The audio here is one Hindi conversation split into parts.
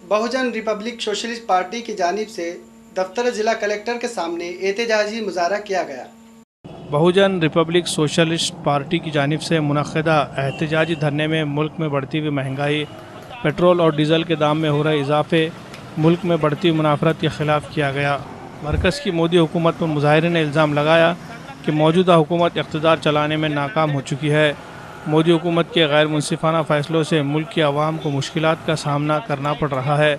बहुजन रिपब्लिक सोशलिस्ट पार्टी की जानिब से दफ्तर जिला कलेक्टर के सामने एहतजाजी मुजाहरा किया गया। बहुजन रिपब्लिक सोशलिस्ट पार्टी की जानिब से मुनक़दा एहतजाजी धरने में मुल्क में बढ़ती हुई महंगाई, पेट्रोल और डीज़ल के दाम में हो रहे इजाफे, मुल्क में बढ़ती हुई मुनाफरत के ख़िलाफ़ किया गया। मरकज़ की मोदी हुकूमत पर मुजाहिरीन ने इल्ज़ाम लगाया कि मौजूदा हुकूमत इक़्तिदार चलाने में नाकाम हो चुकी है। मोदी हुकूमत के गैर मुनसिफ़ाना फ़ैसलों से मुल्क की आवाम को मुश्किलात का सामना करना पड़ रहा है।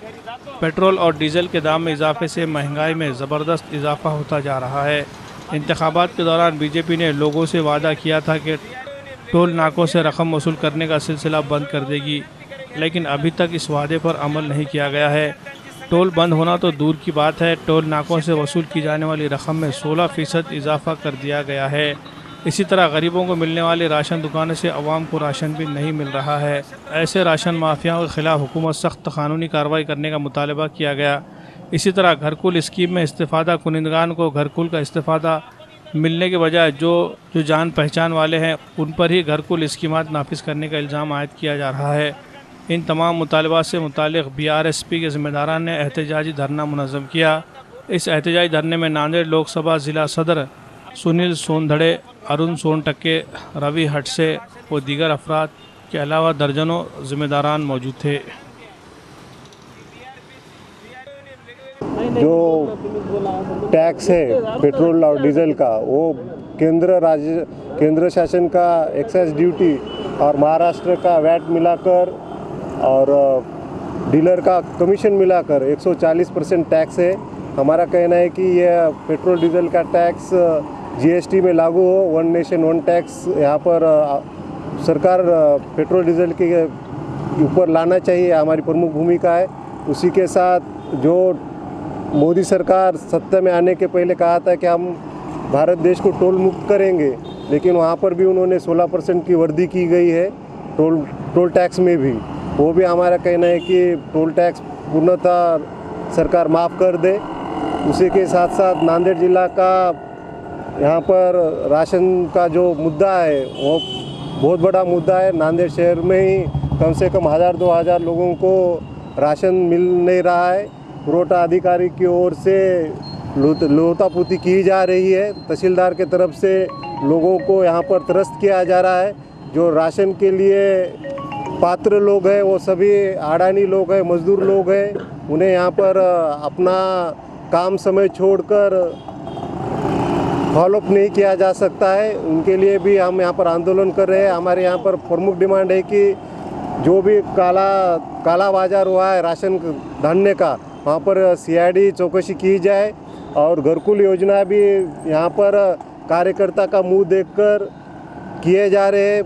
पेट्रोल और डीज़ल के दाम में इजाफे से महंगाई में ज़बरदस्त इजाफा होता जा रहा है। इंतखाबात के दौरान बीजेपी ने लोगों से वादा किया था कि टोल नाकों से रकम वसूल करने का सिलसिला बंद कर देगी, लेकिन अभी तक इस वादे पर अमल नहीं किया गया है। टोल बंद होना तो दूर की बात है, टोल नाकों से वसूल की जाने वाली रकम में 16% इजाफा कर दिया गया है। इसी तरह गरीबों को मिलने वाली राशन दुकानों से अवाम को राशन भी नहीं मिल रहा है। ऐसे राशन माफियाओं के खिलाफ हुकूमत सख्त कानूनी कार्रवाई करने का मुतालबा किया गया। इसी तरह घरकुल स्कीम में इस्तेफ़ादा कुनिंदगान को घरकुल का इस्तेफ़ादा मिलने के बजाय जो जान पहचान वाले हैं उन पर ही घरकुल स्कीमात नाफिज करने का इल्ज़ाम आयद किया जा रहा है। इन तमाम मुतालबात से मुतालिक BRSP के ज़िम्मेदारान ने एहतजाजी धरना मुनज़्ज़म किया। इस एहतजाजी धरने में नांदेड़ लोकसभा ज़िला सदर सुनील सोनधड़े, अरुण सोनटक्के, रवि हटसे व दीगर अफराद के अलावा दर्जनों ज़िम्मेदारान मौजूद थे। जो टैक्स है पेट्रोल और डीजल का, वो केंद्र शासन का एक्साइज ड्यूटी और महाराष्ट्र का वैट मिलाकर और डीलर का कमीशन मिलाकर 140% टैक्स है। हमारा कहना है कि यह पेट्रोल डीजल का टैक्स GST में लागू हो, वन नेशन वन टैक्स यहाँ पर सरकार पेट्रोल डीजल के ऊपर लाना चाहिए, हमारी प्रमुख भूमिका है। उसी के साथ जो मोदी सरकार सत्ता में आने के पहले कहा था कि हम भारत देश को टोल मुक्त करेंगे, लेकिन वहाँ पर भी उन्होंने 16% की वृद्धि की गई है टोल टैक्स में भी। वो भी हमारा कहना है कि टोल टैक्स पूर्णतः सरकार माफ़ कर दे। उसी के साथ साथ नांदेड़ जिला का यहाँ पर राशन का जो मुद्दा है वो बहुत बड़ा मुद्दा है। नांदेड़ शहर में ही कम से कम 1000-2000 लोगों को राशन मिल नहीं रहा है। पुरोठा अधिकारी की ओर से लोतापुती की जा रही है। तहसीलदार के तरफ से लोगों को यहाँ पर त्रस्त किया जा रहा है। जो राशन के लिए पात्र लोग हैं वो सभी अडानी लोग हैं, मजदूर लोग हैं। उन्हें यहाँ पर अपना काम समय छोड़कर फॉलोअप नहीं किया जा सकता है। उनके लिए भी हम यहाँ पर आंदोलन कर रहे हैं। हमारे यहाँ पर प्रमुख डिमांड है कि जो भी काला बाजार हुआ है राशन धान्य का, वहाँ पर CID चौकसी की जाए और घरकुल योजना भी यहाँ पर कार्यकर्ता का मुंह देखकर किए जा रहे हैं।